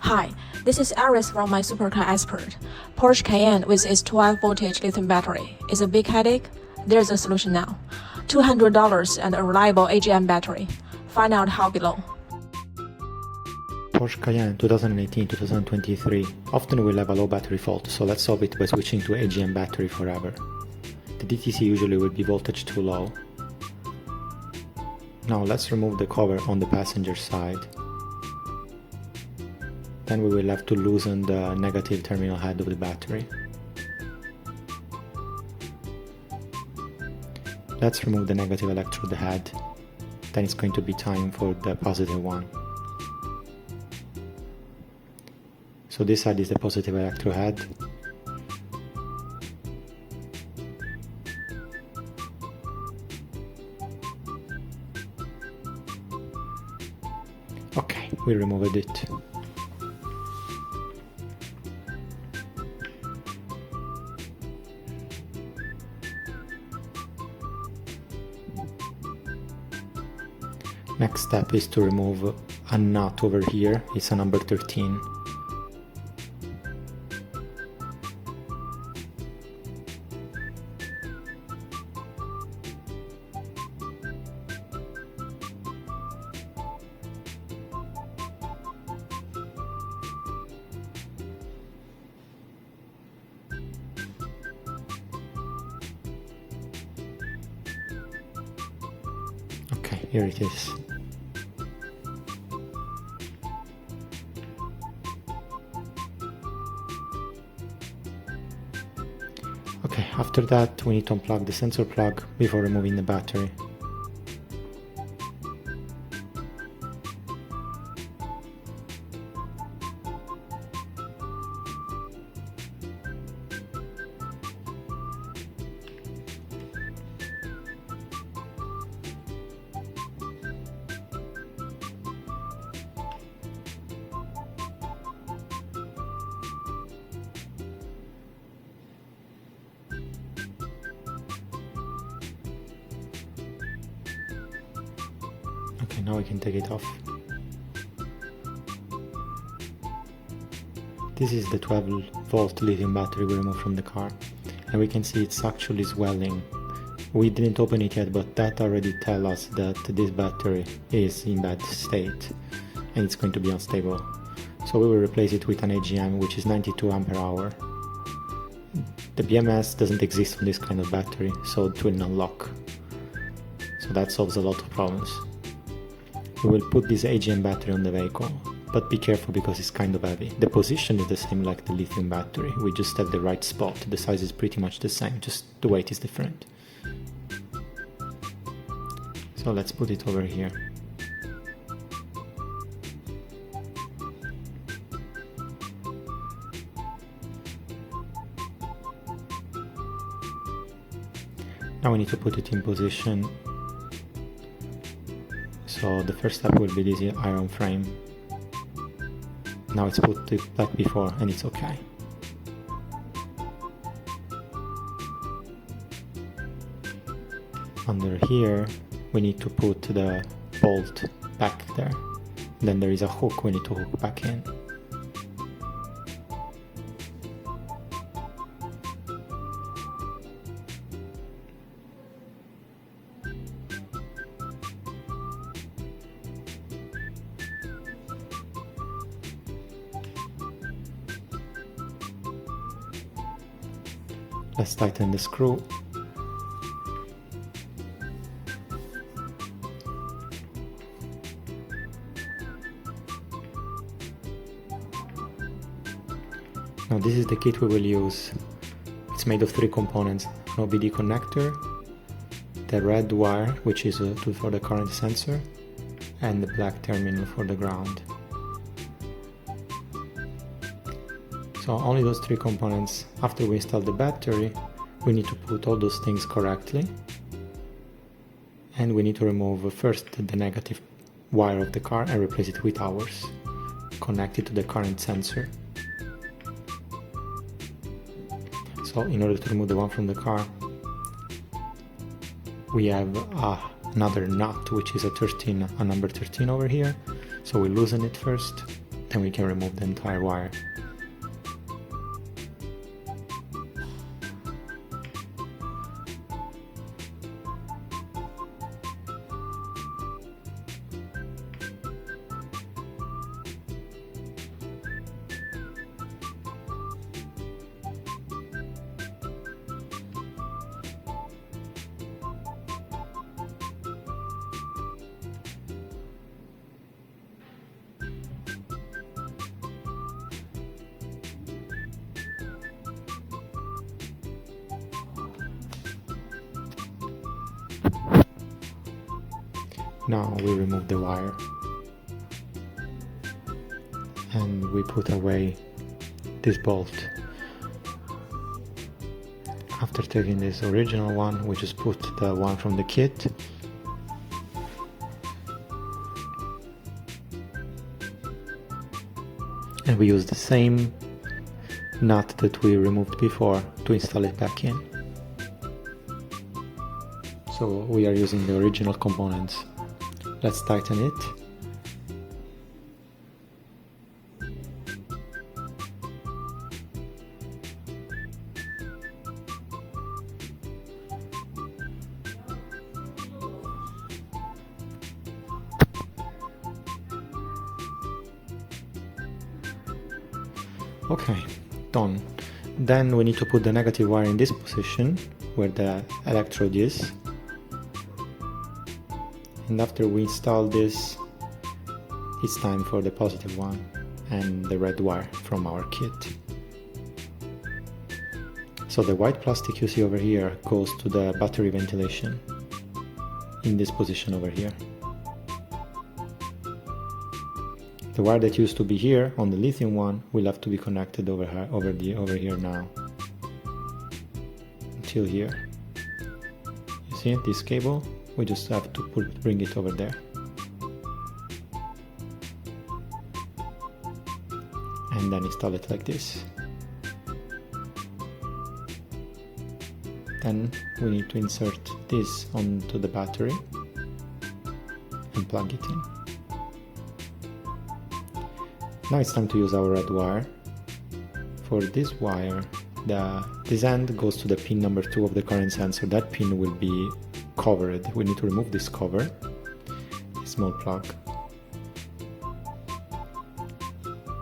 Hi, this is Iris from my Supercar Expert. Porsche Cayenne with its 12-voltage lithium battery is a big headache? There's a solution now. $200 and a reliable AGM battery. Find out how below. Porsche Cayenne 2018-2023 often will have a low battery fault, so let's solve it by switching to AGM battery forever. The DTC usually will be voltage too low. Now let's remove the cover on the passenger side. Then we will have to loosen the negative terminal head of the battery. Let's remove the negative electrode head. Then it's going to be time for the positive one. So this side is the positive electrode head. Okay, we removed it. Next step is to remove a nut over here. It's a number 13. Okay, here it is. Okay, after that we need to unplug the sensor plug before removing the battery. Okay, now we can take it off. This is the 12-volt lithium battery we removed from the car, and we can see it's actually swelling. We didn't open it yet, but that already tells us that this battery is in bad state and it's going to be unstable. So we will replace it with an AGM, which is 92 ampere hour. The BMS doesn't exist on this kind of battery, so it will not lock. So that solves a lot of problems. We will put this AGM battery on the vehicle, but be careful because it's kind of heavy. The position is the same like the lithium battery, we just have the right spot. The size is pretty much the same, just the weight is different. So let's put it over here. Now we need to put it in position. So the first step will be this iron frame. Now it's put like before and it's okay. Under here we need to put the bolt back there. Then there is a hook we need to hook back in. Let's tighten the screw. Now this is the kit we will use. It's made of 3 components: an OBD connector, the red wire, which is for the current sensor, and the black terminal for the ground. So only those 3 components. After we install the battery, we need to put all those things correctly. And we need to remove first the negative wire of the car and replace it with ours, connected to the current sensor. So in order to remove the one from the car, we have another nut, which is a number 13 over here. So we loosen it first, and we can remove the entire wire. Now we remove the wire and we put away this bolt. After taking this original one, we just put the one from the kit. And we use the same nut that we removed before to install it back in. So we are using the original components. Let's tighten it. Okay, done. Then we need to put the negative wire in this position where the electrode is. And after we install this, it's time for the positive one and the red wire from our kit. So the white plastic you see over here goes to the battery ventilation in this position over here. The wire that used to be here on the lithium one will have to be connected over here now until here. You see this cable? We just have to bring it over there. And then install it like this. Then we need to insert this onto the battery and plug it in. Now it's time to use our red wire. For this wire, this end goes to the pin number 2 of the current sensor. That pin will be covered. We need to remove this cover, a small plug.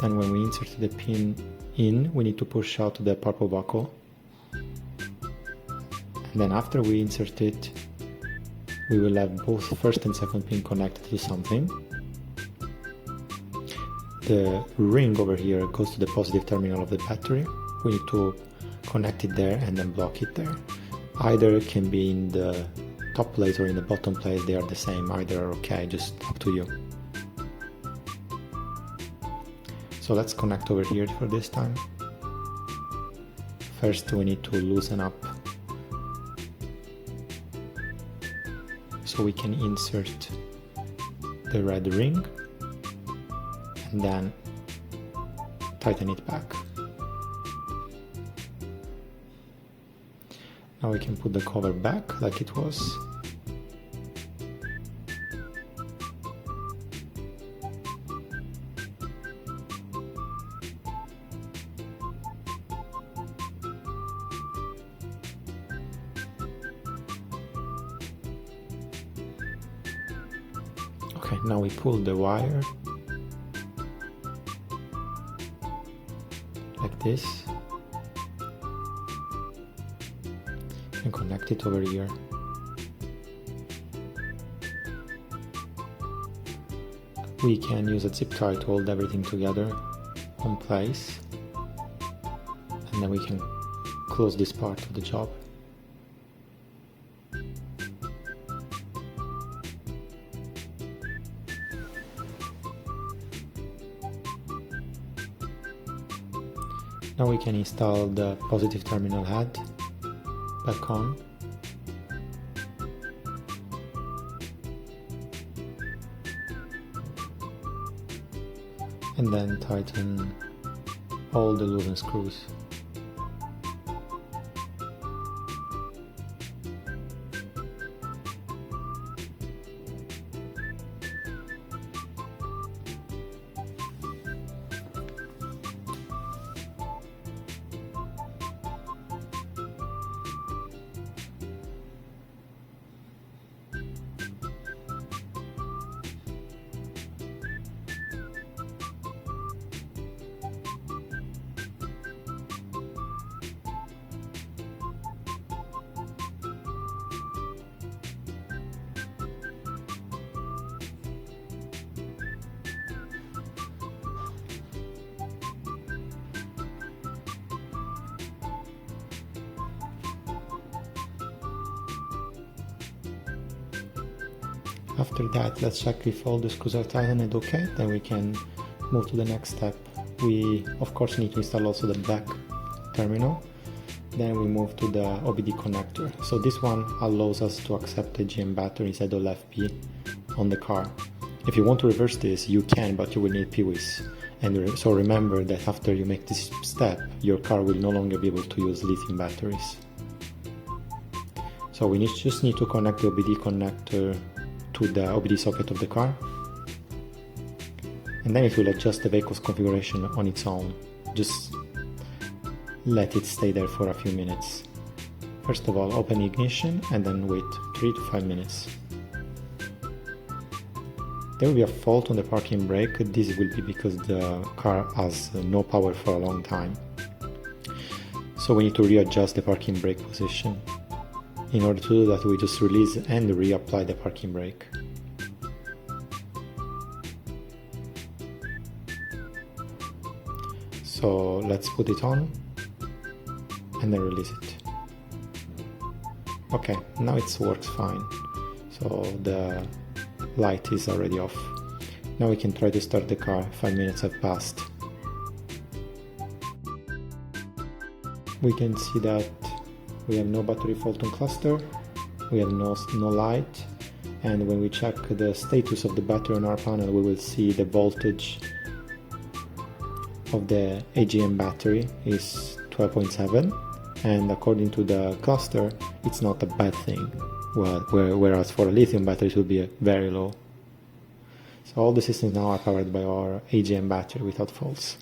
Then when we insert the pin in, we need to push out the purple buckle. And then after we insert it, we will have both first and second pin connected to something. The ring over here goes to the positive terminal of the battery. We need to connect it there and then block it there. Either it can be in the top plate or in the bottom plate, they are the same, either are okay, just up to you. So let's connect over here for this time. First we need to loosen up so we can insert the red ring and then tighten it back. Now we can put the cover back like it was. Okay, now we pull the wire like this and connect it over here. We can use a zip tie to hold everything together on place, and then we can close this part of the job. Now we can install the positive terminal head back on. And then tighten all the loosened screws. After that, let's check if all the screws are tightened and okay, then we can move to the next step. We of course need to install also the back terminal. Then we move to the OBD connector. So this one allows us to accept AGM battery instead of LFP on the car. If you want to reverse this, you can, but you will need PWIS. And so remember that after you make this step, your car will no longer be able to use lithium batteries. So we just need to connect the OBD connector to the OBD socket of the car. And then it will adjust the vehicle's configuration on its own. Just let it stay there for a few minutes. First of all, open ignition and then wait 3 to 5 minutes. There will be a fault on the parking brake. This will be because the car has no power for a long time. So we need to readjust the parking brake position. In order to do that, we just release and reapply the parking brake. So let's put it on and then release it. Okay, now it works fine. So the light is already off. Now we can try to start the car. 5 minutes have passed. We can see that we have no battery fault on cluster, we have no light, and when we check the status of the battery on our panel, we will see the voltage of the AGM battery is 12.7, and according to the cluster, it's not a bad thing. Whereas for a lithium battery, it will be very low. So all the systems now are powered by our AGM battery without faults.